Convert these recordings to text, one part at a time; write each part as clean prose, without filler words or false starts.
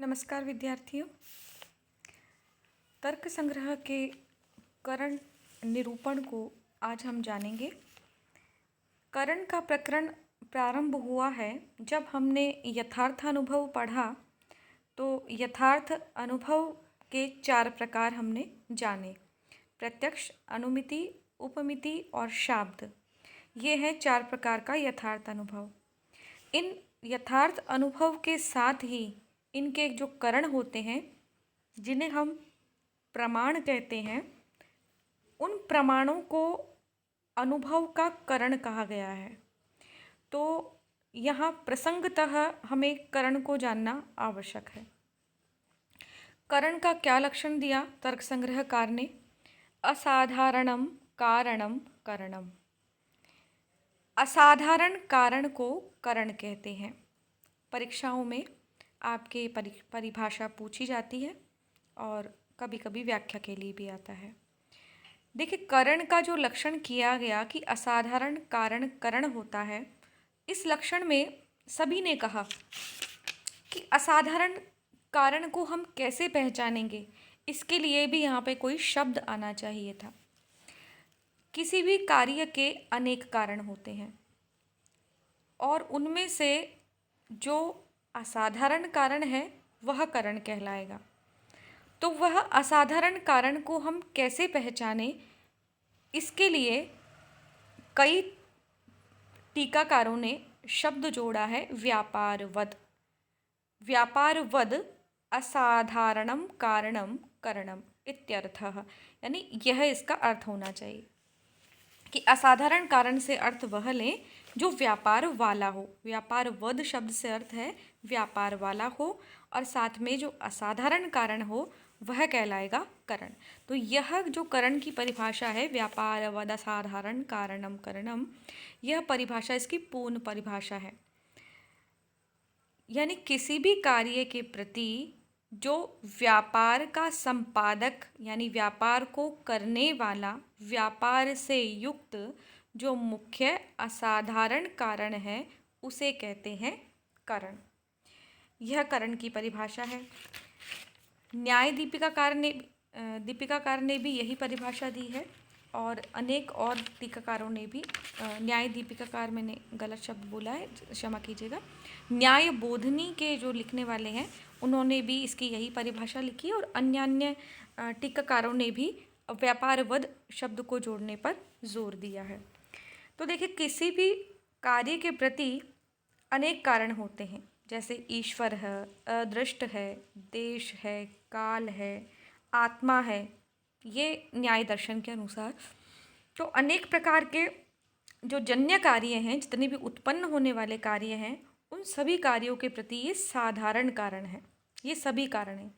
नमस्कार विद्यार्थियों। तर्क संग्रह के करण निरूपण को आज हम जानेंगे। करण का प्रकरण प्रारंभ हुआ है जब हमने यथार्थ अनुभव पढ़ा। तो यथार्थ अनुभव के 4 प्रकार हमने जाने: प्रत्यक्ष, अनुमिति, उपमिति और शाब्द। ये हैं 4 प्रकार का यथार्थ अनुभव। इन यथार्थ अनुभव के साथ ही इनके जो करण होते हैं, जिन्हें हम प्रमाण कहते हैं, उन प्रमाणों को अनुभव का करण कहा गया है। तो यहाँ प्रसंगतः हमें करण को जानना आवश्यक है। करण का क्या लक्षण दिया तर्क संग्रहकार ने? असाधारणम कारणम करणम। असाधारण कारण को करण कहते हैं। परीक्षाओं में आपके परिभाषा पूछी जाती है और कभी कभी व्याख्या के लिए भी आता है। देखिए, करण का जो लक्षण किया गया कि असाधारण कारण करण होता है, इस लक्षण में सभी ने कहा कि असाधारण कारण को हम कैसे पहचानेंगे, इसके लिए भी यहाँ पे कोई शब्द आना चाहिए था। किसी भी कार्य के अनेक कारण होते हैं और उनमें से जो असाधारण कारण है वह करण कहलाएगा। तो वह असाधारण कारण को हम कैसे पहचाने, इसके लिए कई टीकाकारों ने शब्द जोड़ा है व्यापारवद। व्यापारवद असाधारणम कारणम करणम इत्यर्थः, यानी यह इसका अर्थ होना चाहिए कि असाधारण कारण से अर्थ वह लें जो व्यापार वाला हो। व्यापारवद शब्द से अर्थ है व्यापार वाला हो, और साथ में जो असाधारण कारण हो वह कहलाएगा करण। तो यह जो करण की परिभाषा है, व्यापारवद असाधारण कारणम करणम, यह परिभाषा इसकी पूर्ण परिभाषा है। यानी किसी भी कार्य के प्रति जो व्यापार का संपादक यानी व्यापार को करने वाला, व्यापार से युक्त जो मुख्य असाधारण कारण है, उसे कहते हैं करण। यह करण की परिभाषा है। न्याय दीपिकाकार ने भी यही परिभाषा दी है, और अनेक और टीकाकारों ने भी। न्याय दीपिकाकार, मैंने गलत शब्द बोला है, क्षमा कीजिएगा। न्याय बोधनी के जो लिखने वाले हैं, उन्होंने भी इसकी यही परिभाषा लिखी है, और अन्य टीकाकारों ने भी व्यापारवद शब्द को जोड़ने पर जोर दिया है। तो देखिए, किसी भी कार्य के प्रति अनेक कारण होते हैं, जैसे ईश्वर है, अदृष्ट है, देश है, काल है, आत्मा है, ये न्याय दर्शन के अनुसार। तो अनेक प्रकार के जो जन्य कार्य हैं, जितने भी उत्पन्न होने वाले कार्य हैं, उन सभी कार्यों के प्रति ये साधारण कारण है। ये सभी कारण हैं।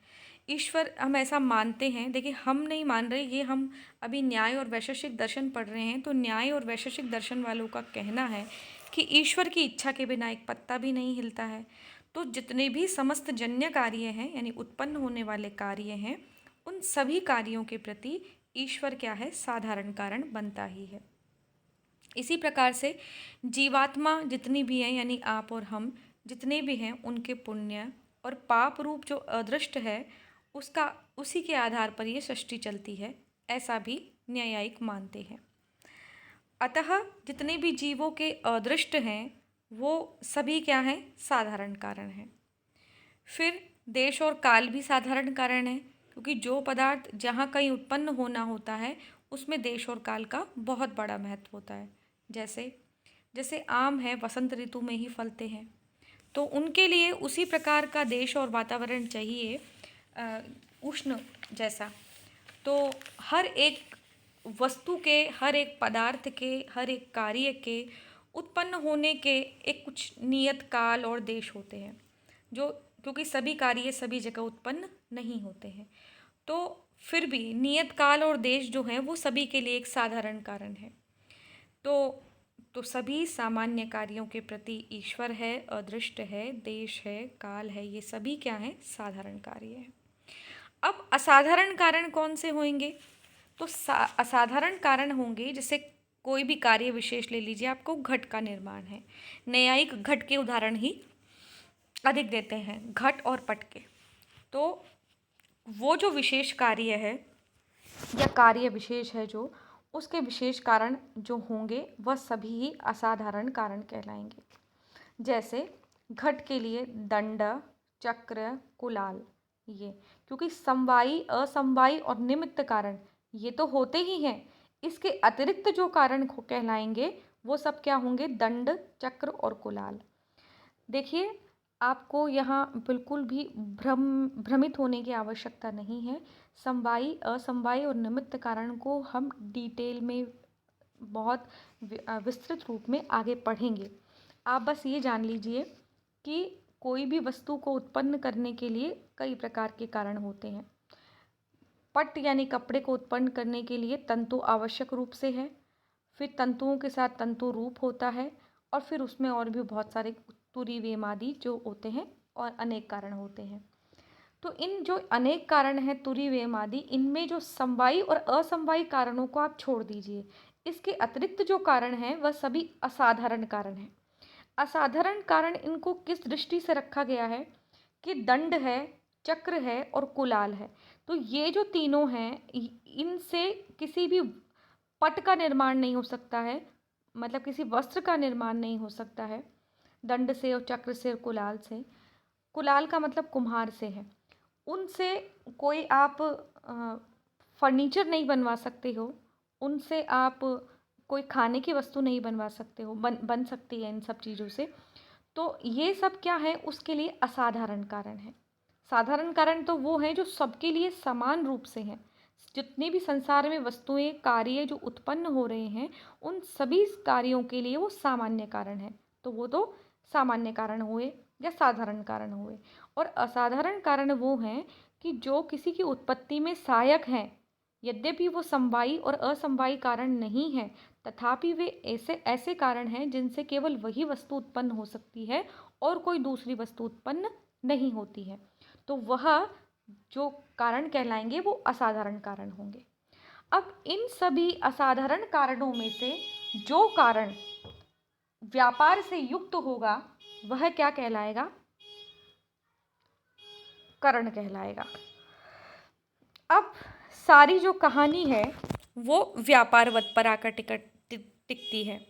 ईश्वर, हम ऐसा मानते हैं। देखिए, हम नहीं मान रहे, ये हम अभी न्याय और वैशेषिक दर्शन पढ़ रहे हैं। तो न्याय और वैशेषिक दर्शन वालों का कहना है कि ईश्वर की इच्छा के बिना एक पत्ता भी नहीं हिलता है। तो जितने भी समस्त जन्य कार्य हैं, यानी उत्पन्न होने वाले कार्य हैं, उन सभी कार्यों के प्रति ईश्वर क्या है? साधारण कारण बनता ही है। इसी प्रकार से जीवात्मा जितनी भी हैं, यानी आप और हम जितने भी हैं, उनके पुण्य और पाप रूप जो अदृष्ट है, उसी के आधार पर ये सृष्टि चलती है, ऐसा भी न्यायिक मानते हैं। अतः जितने भी जीवों के अदृष्ट हैं, वो सभी क्या हैं? साधारण कारण हैं। फिर देश और काल भी साधारण कारण है, क्योंकि जो पदार्थ जहाँ कहीं उत्पन्न होना होता है, उसमें देश और काल का बहुत बड़ा महत्व होता है। जैसे आम है, वसंत ऋतु में ही फलते हैं, तो उनके लिए उसी प्रकार का देश और वातावरण चाहिए, उष्ण जैसा। तो हर एक वस्तु के, हर एक पदार्थ के, हर एक कार्य के उत्पन्न होने के एक कुछ नियत काल और देश होते हैं, जो क्योंकि सभी कार्य सभी जगह उत्पन्न नहीं होते हैं। तो फिर भी नियत काल और देश जो है, वो सभी के लिए एक साधारण कारण है। तो सभी सामान्य कार्यों के प्रति ईश्वर है, अदृष्ट है, देश है, काल है, ये सभी क्या हैं? साधारण कार्य है। अब असाधारण कारण कौन से होंगे? तो असाधारण कारण होंगे, जैसे कोई भी कार्य विशेष ले लीजिए, आपको घट का निर्माण है। न्यायिक घट के उदाहरण ही अधिक देते हैं, घट और पट के। तो वो जो विशेष कार्य है या कार्य विशेष है जो, उसके विशेष कारण जो होंगे वह सभी ही असाधारण कारण कहलाएंगे। जैसे घट के लिए दंड, चक्र, कुलाल, ये क्योंकि समवायी, असमवायी और निमित्त कारण ये तो होते ही हैं। इसके अतिरिक्त जो कारण कहलाएंगे वो सब क्या होंगे? दंड, चक्र और कुलाल। देखिए, आपको यहाँ बिल्कुल भी भ्रमित होने की आवश्यकता नहीं है। समवायी, असमवायी और निमित्त कारण को हम डिटेल में बहुत विस्तृत रूप में आगे पढ़ेंगे। आप बस ये जान लीजिए कि कोई भी वस्तु को उत्पन्न करने के लिए कई प्रकार के कारण होते हैं। पट यानी कपड़े को उत्पन्न करने के लिए तंतु आवश्यक रूप से है, फिर तंतुओं के साथ तंतु रूप होता है, और फिर उसमें और भी बहुत सारे तुरी वेमादि जो होते हैं और अनेक कारण होते हैं। तो इन जो अनेक कारण हैं तुरी वेमादि, इनमें जो समवायी और असमवायी कारणों को आप छोड़ दीजिए। इसके अतिरिक्त जो कारण हैं वह सभी असाधारण कारण हैं। असाधारण कारण इनको किस दृष्टि से रखा गया है कि दंड है, चक्र है और कुलाल है। तो ये जो तीनों हैं, इनसे किसी भी पट का निर्माण नहीं हो सकता है, मतलब किसी वस्त्र का निर्माण नहीं हो सकता है दंड से और चक्र से और कुलाल से। कुलाल का मतलब कुम्हार से है। उनसे कोई आप फर्नीचर नहीं बनवा सकते हो, उनसे आप कोई खाने की वस्तु नहीं बनवा सकते हो, बन सकती है इन सब चीज़ों से। तो ये सब क्या है? उसके लिए असाधारण कारण है। साधारण कारण तो वो हैं जो सबके लिए समान रूप से हैं। जितने भी संसार में वस्तुएं, कार्य जो उत्पन्न हो रहे हैं, उन सभी कार्यों के लिए वो सामान्य कारण है। तो वो तो सामान्य कारण हुए या साधारण कारण हुए। और असाधारण कारण वो हैं कि जो किसी की उत्पत्ति में सहायक हैं, यद्यपि वो समवायी और असमवायी कारण नहीं है, तथापि वे ऐसे कारण हैं जिनसे केवल वही वस्तु उत्पन्न हो सकती है और कोई दूसरी वस्तु उत्पन्न नहीं होती है। तो वह जो कारण कहलाएंगे वो असाधारण कारण होंगे। अब इन सभी असाधारण कारणों में से जो कारण व्यापार से युक्त होगा वह क्या कहलाएगा? करण कहलाएगा। अब सारी जो कहानी है वो व्यापारवद पर आकर टिकती है।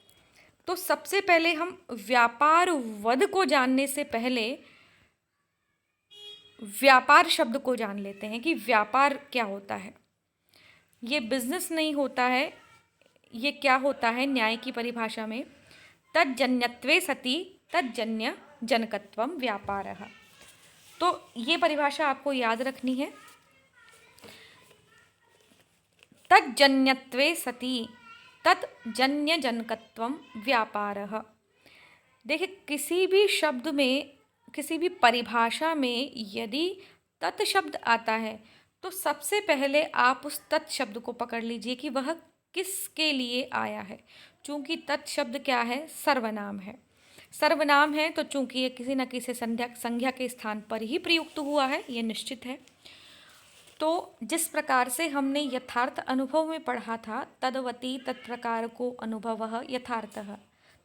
तो सबसे पहले हम व्यापारवद को जानने से पहले व्यापार शब्द को जान लेते हैं कि व्यापार क्या होता है। ये बिजनेस नहीं होता है। ये क्या होता है न्याय की परिभाषा में? तज्जन्यत्वे सति तज्जन्य जनकत्वम व्यापारः। तो ये परिभाषा आपको याद रखनी है। तज्जन्यत्वे सति तज्जन्य जनकत्वम व्यापारः। देखिए, किसी भी शब्द में, किसी भी परिभाषा में यदि तत् शब्द आता है तो सबसे पहले आप उस तत् शब्द को पकड़ लीजिए कि वह किसके लिए आया है। चूंकि तत् शब्द क्या है? सर्वनाम है। सर्वनाम है तो चूंकि ये किसी न किसी संज्ञा के स्थान पर ही प्रयुक्त हुआ है, ये निश्चित है। तो जिस प्रकार से हमने यथार्थ अनुभव में पढ़ा था, तदवती तत्प्रकार को अनुभवः यथार्थः,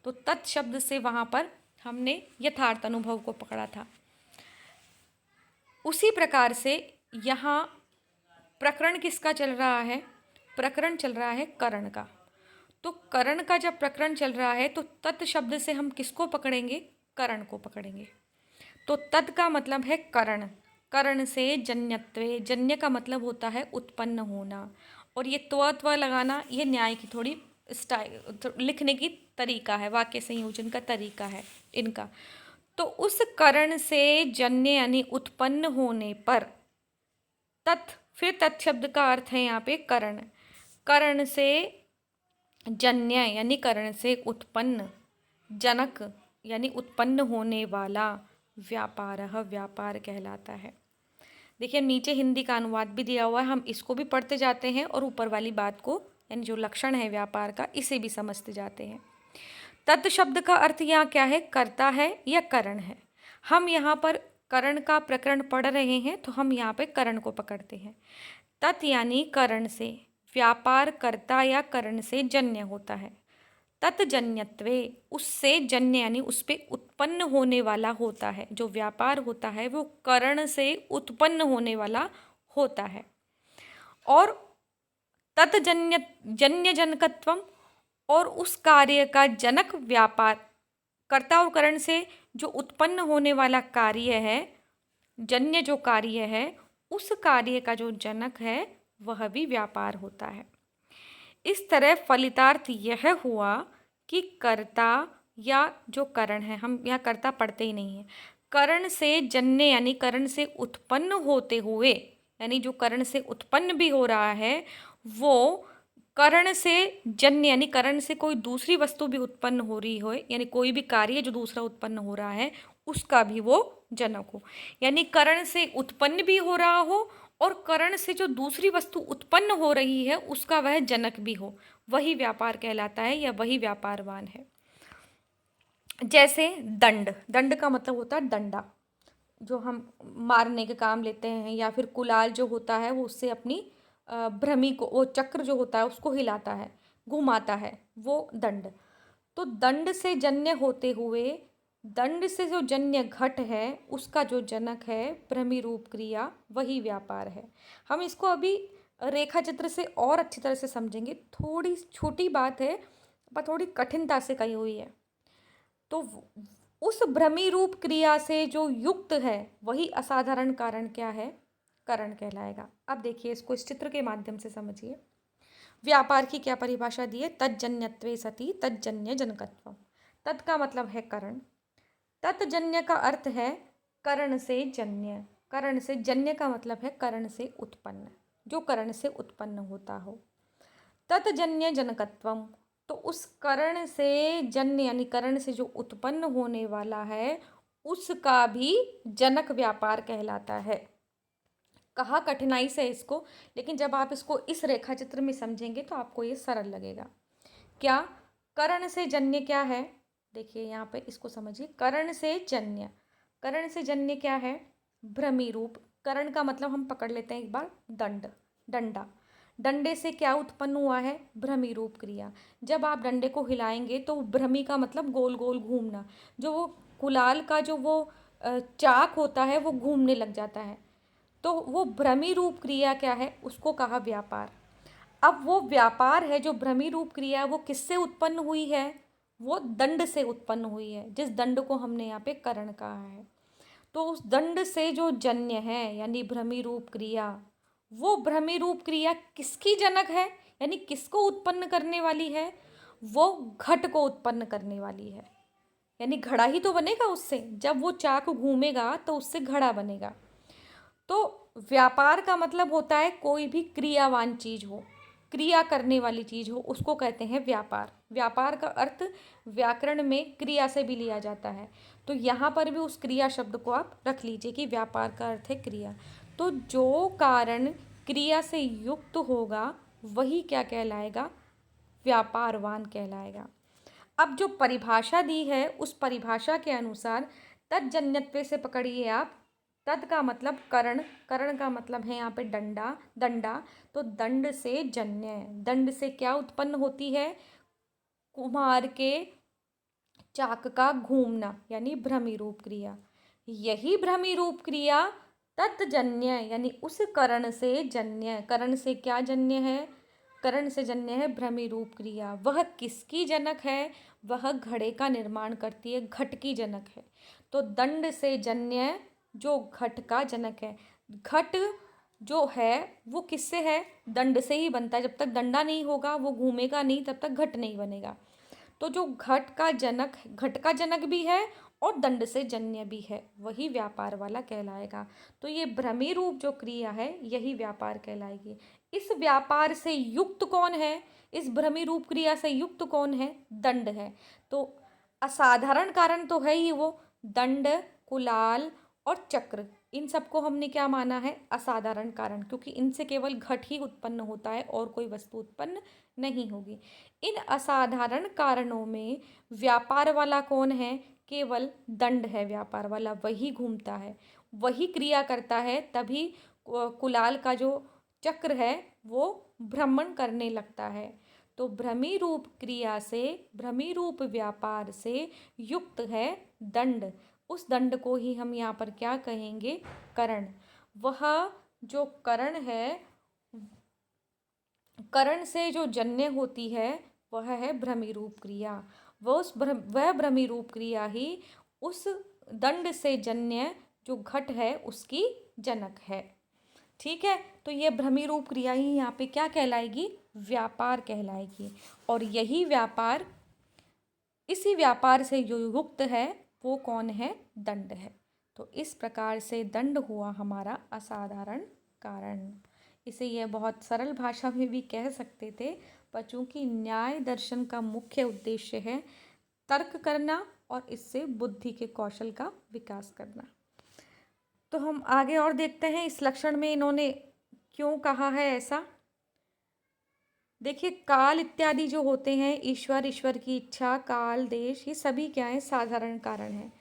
तो तत् शब्द से वहाँ पर हमने यथार्थ अनुभव को पकड़ा था। उसी प्रकार से यहाँ प्रकरण किसका चल रहा है? प्रकरण चल रहा है करण का। तो करण का जब प्रकरण चल रहा है तो तत् शब्द से हम किसको पकड़ेंगे? करण को पकड़ेंगे। तो तत् का मतलब है करण। करण से जन्यत्वे, जन्य का मतलब होता है उत्पन्न होना। और ये त्व लगाना, ये न्याय की थोड़ी स्टाइल लिखने की तरीका है, वाक्य संयोजन का तरीका है इनका। तो उस करण से जन्य यानी उत्पन्न होने पर तत्, फिर तत् शब्द का अर्थ है यहाँ पे करण। करण से जन्य यानी करण से उत्पन्न, जनक यानी उत्पन्न होने वाला, व्यापारः व्यापार कहलाता है। देखिए, नीचे हिंदी का अनुवाद भी दिया हुआ है, हम इसको भी पढ़ते जाते हैं और ऊपर वाली बात को, यानी जो लक्षण है व्यापार का, इसे भी समझते जाते हैं। तत् शब्द का अर्थ यहाँ क्या है? कर्ता है या करण है। हम यहाँ पर करण का प्रकरण पढ़ रहे हैं तो हम यहाँ पे करण को पकड़ते हैं। तत् यानी करण से, व्यापार कर्ता या करण से जन्य होता है। तत्जन्यत्वे, उससे जन्य यानी उस पे उत्पन्न होने वाला होता है। जो व्यापार होता है वो करण से उत्पन्न होने वाला होता है। और तत्जन्य जन्य जनकत्वम, और उस कार्य का जनक व्यापार, कर्ता और करण से जो उत्पन्न होने वाला कार्य है, जन्य जो कार्य है, उस कार्य का जो जनक है वह भी व्यापार होता है। इस तरह फलितार्थ यह हुआ कि कर्ता या जो करण है, हम यहाँ कर्ता पढ़ते ही नहीं है, करण से जन्य यानी करण से उत्पन्न होते हुए, यानी जो करण से उत्पन्न भी हो रहा है वो करण से जन्य यानी करण से कोई दूसरी वस्तु भी उत्पन्न हो रही हो, यानी कोई भी कार्य जो दूसरा उत्पन्न हो रहा है उसका भी वो जनक हो। यानी करण से उत्पन्न भी हो रहा हो और करण से जो दूसरी वस्तु उत्पन्न हो रही है उसका वह जनक भी हो, वही व्यापार कहलाता है या वही व्यापारवान है। जैसे दंड, दंड का मतलब होता है डंडा, जो हम मारने के काम लेते हैं, या फिर कुलाल जो होता है वो उससे अपनी भ्रमी को, वो चक्र जो होता है उसको हिलाता है, घुमाता है, वो दंड। तो दंड से जन्य होते हुए, दंड से जो जन्य घट है उसका जो जनक है भ्रमी रूप क्रिया, वही व्यापार है। हम इसको अभी रेखा चित्र से और अच्छी तरह से समझेंगे। थोड़ी छोटी बात है पर थोड़ी कठिनता से कही हुई है। तो उस भ्रमी रूप क्रिया से जो युक्त है वही असाधारण कारण क्या है, करण कहलाएगा। अब देखिए इसको इस चित्र के माध्यम से समझिए। व्यापार की क्या परिभाषा दी है, तज्जन्यत्वे सति तज्जन्य जनकत्वम। तत् का मतलब है करण, तत्जन्य का अर्थ है करण से जन्य, करण से जन्य का मतलब है करण से उत्पन्न, जो करण से उत्पन्न होता हो। तत्जन्य जनकत्वम, तो उस करण से जन्य यानी करण से जो उत्पन्न होने वाला है उसका भी जनक व्यापार कहलाता है। कहा कठिनाई से इसको, लेकिन जब आप इसको इस रेखा चित्र में समझेंगे तो आपको ये सरल लगेगा। क्या, करण से जन्य क्या है, देखिए यहाँ पे इसको समझिए। करण से जन्य, करण से जन्य क्या है, भ्रमी रूप। करण का मतलब हम पकड़ लेते हैं एक बार, दंड, डंडा। डंडे से क्या उत्पन्न हुआ है, भ्रमी रूप क्रिया। जब आप डंडे को हिलाएंगे तो भ्रमी का मतलब गोल गोल घूमना, जो वो कुलाल का जो वो चाक होता है वो घूमने लग जाता है, तो वो भ्रमी रूप क्रिया क्या है, उसको कहा व्यापार। अब वो व्यापार है जो भ्रमी रूप क्रिया, वो किससे उत्पन्न हुई है, वो दंड से उत्पन्न हुई है, जिस दंड को हमने यहाँ पे करण कहा है। तो उस दंड से जो जन्य है यानी भ्रमी रूप क्रिया, वो भ्रमी रूप क्रिया किसकी जनक है, यानी किसको उत्पन्न करने वाली है, वो घट को उत्पन्न करने वाली है। यानी घड़ा ही तो बनेगा उससे, जब वो चाक घूमेगा तो उससे घड़ा बनेगा। तो व्यापार का मतलब होता है कोई भी क्रियावान चीज हो, क्रिया करने वाली चीज हो, उसको कहते हैं व्यापार। व्यापार का अर्थ व्याकरण में क्रिया से भी लिया जाता है, तो यहाँ पर भी उस क्रिया शब्द को आप रख लीजिए कि व्यापार का अर्थ है क्रिया। तो जो कारण क्रिया से युक्त होगा वही क्या कहलाएगा, व्यापारवान कहलाएगा। अब जो परिभाषा दी है उस परिभाषा के अनुसार तज्जन्यत्व से पकड़िए आप। तद का मतलब करण, करण का मतलब है यहाँ पे डंडा, दंडा। तो दंड से जन्य, दंड से क्या उत्पन्न होती है, कुम्हार के चाक का घूमना यानी भ्रमी रूप क्रिया। यही भ्रमी रूप क्रिया तत्जन्य यानी उस करण से जन्य, करण से क्या जन्य है, करण से जन्य है भ्रमी रूप क्रिया। वह किसकी जनक है, वह घड़े का निर्माण करती है, घट की जनक है। तो दंड से जन्य जो घट का जनक है, घट जो है वो किससे है, दंड से ही बनता है। जब तक डंडा नहीं होगा, वो घूमेगा नहीं, तब तक घट नहीं बनेगा। तो जो घट का जनक, घट का जनक भी है और दंड से जन्य भी है, वही व्यापार वाला कहलाएगा। तो ये भ्रमी रूप जो क्रिया है यही व्यापार कहलाएगी। इस व्यापार से युक्त कौन है, इस भ्रमी रूप क्रिया से युक्त कौन है, दंड है। तो असाधारण कारण तो है ही वो, दंड, कुलाल और चक्र, इन सबको हमने क्या माना है, असाधारण कारण, क्योंकि इनसे केवल घट ही उत्पन्न होता है और कोई वस्तु उत्पन्न नहीं होगी। इन असाधारण कारणों में व्यापार वाला कौन है, केवल दंड है व्यापार वाला, वही घूमता है, वही क्रिया करता है, तभी कुलाल का जो चक्र है वो भ्रमण करने लगता है। तो भ्रमी रूप क्रिया से, भ्रमी रूप व्यापार से युक्त है दंड। उस दंड को ही हम यहाँ पर क्या कहेंगे? करण। वह जो करण है, करण से जो जन्य होती है वह है भ्रमी रूप क्रिया। वह भ्रमी रूप क्रिया ही उस दंड से जन्य जो घट है उसकी जनक है। ठीक है, तो ये भ्रमी रूप क्रिया ही यहाँ पे क्या कहलाएगी? व्यापार कहलाएगी। और यही व्यापार, इसी व्यापार से जो युक्त है वो कौन है? दंड है। तो इस प्रकार से दंड हुआ हमारा असाधारण कारण। इसे यह बहुत सरल भाषा में भी कह सकते थे, पर चूंकि न्याय दर्शन का मुख्य उद्देश्य है तर्क करना और इससे बुद्धि के कौशल का विकास करना। तो हम आगे और देखते हैं इस लक्षण में इन्होंने क्यों कहा है ऐसा। देखिए, काल इत्यादि जो होते हैं, ईश्वर, ईश्वर की इच्छा, काल, देश, ये सभी क्या है? साधारण कारण हैं।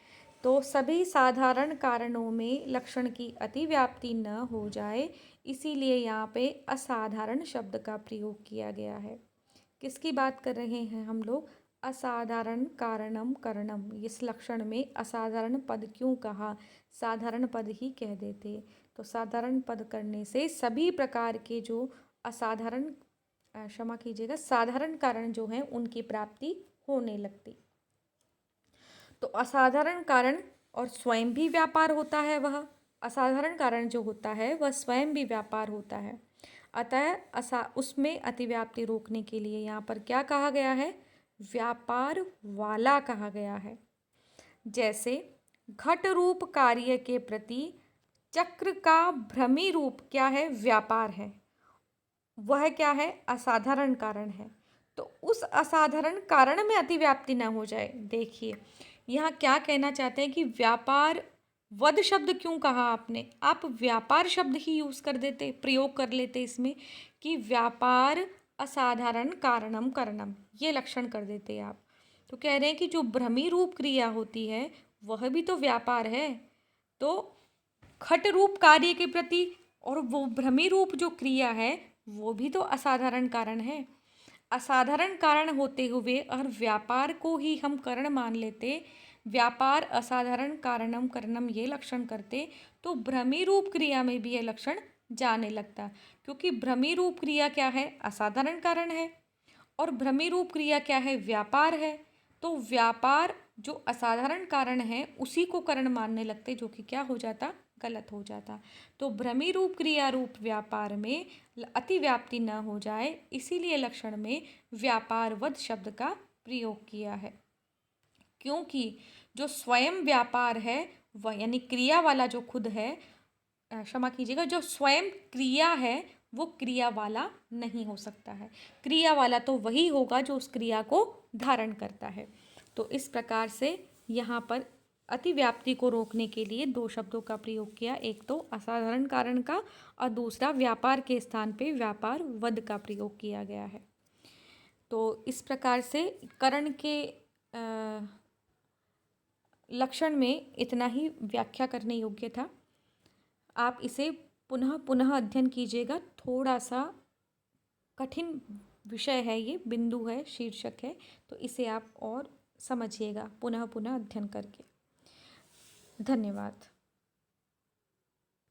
तो सभी साधारण कारणों में लक्षण की अतिव्याप्ति न हो जाए, इसीलिए यहाँ पे असाधारण शब्द का प्रयोग किया गया है। किसकी बात कर रहे हैं हम लोग? असाधारण कारणम करणम। इस लक्षण में असाधारण पद क्यों कहा? साधारण पद ही कह देते। तो साधारण पद करने से सभी प्रकार के जो असाधारण, क्षमा कीजिएगा, साधारण कारण जो हैं उनकी प्राप्ति होने लगती। तो असाधारण कारण और स्वयं भी व्यापार होता है। वह असाधारण कारण जो होता है वह स्वयं भी व्यापार होता है। अतः उसमें अतिव्याप्ति रोकने के लिए यहाँ पर क्या कहा गया है? व्यापार वाला कहा गया है। जैसे घट रूप कार्य के प्रति चक्र का भ्रमी रूप क्या है? व्यापार है। वह क्या है? असाधारण कारण है। तो उस असाधारण कारण में अतिव्याप्ति न हो जाए। देखिए, यहाँ क्या कहना चाहते हैं कि व्यापार वद शब्द क्यों कहा आपने? आप व्यापार शब्द ही यूज कर देते, प्रयोग कर लेते इसमें, कि व्यापार असाधारण कारणम करणम, ये लक्षण कर देते आप। तो कह रहे हैं कि जो भ्रमी रूप क्रिया होती है वह भी तो व्यापार है। तो घट रूप कार्य के प्रति और वो भ्रमी रूप जो क्रिया है वो भी तो असाधारण कारण है। असाधारण कारण होते हुए और व्यापार को ही हम कारण मान लेते, व्यापार असाधारण कारणम करणम ये लक्षण करते, तो भ्रमी रूप क्रिया में भी ये लक्षण जाने लगता। क्योंकि भ्रमी रूप क्रिया क्या है? असाधारण कारण है। और भ्रमी रूप क्रिया क्या है? व्यापार है। तो व्यापार जो असाधारण कारण है उसी को कारण मानने लगते, जो कि क्या हो जाता? गलत हो जाता। तो भ्रमी रूप क्रिया रूप व्यापार में अतिव्याप्ति न हो जाए, इसीलिए लक्षण में व्यापारवद शब्द का प्रयोग किया है। क्योंकि जो स्वयं व्यापार है वह, यानी क्रिया वाला जो खुद है, क्षमा कीजिएगा, जो स्वयं क्रिया है वो क्रिया वाला नहीं हो सकता है। क्रिया वाला तो वही होगा जो उस क्रिया को धारण करता है। तो इस प्रकार से यहाँ पर अतिव्याप्ति को रोकने के लिए दो शब्दों का प्रयोग किया, एक तो असाधारण कारण का और दूसरा व्यापार के स्थान पे व्यापार वद का प्रयोग किया गया है। तो इस प्रकार से करण के लक्षण में इतना ही व्याख्या करने योग्य था। आप इसे पुनः पुनः अध्ययन कीजिएगा। थोड़ा सा कठिन विषय है, ये बिंदु है, शीर्षक है, तो इसे आप और समझिएगा पुनः पुनः अध्ययन करके। धन्यवाद।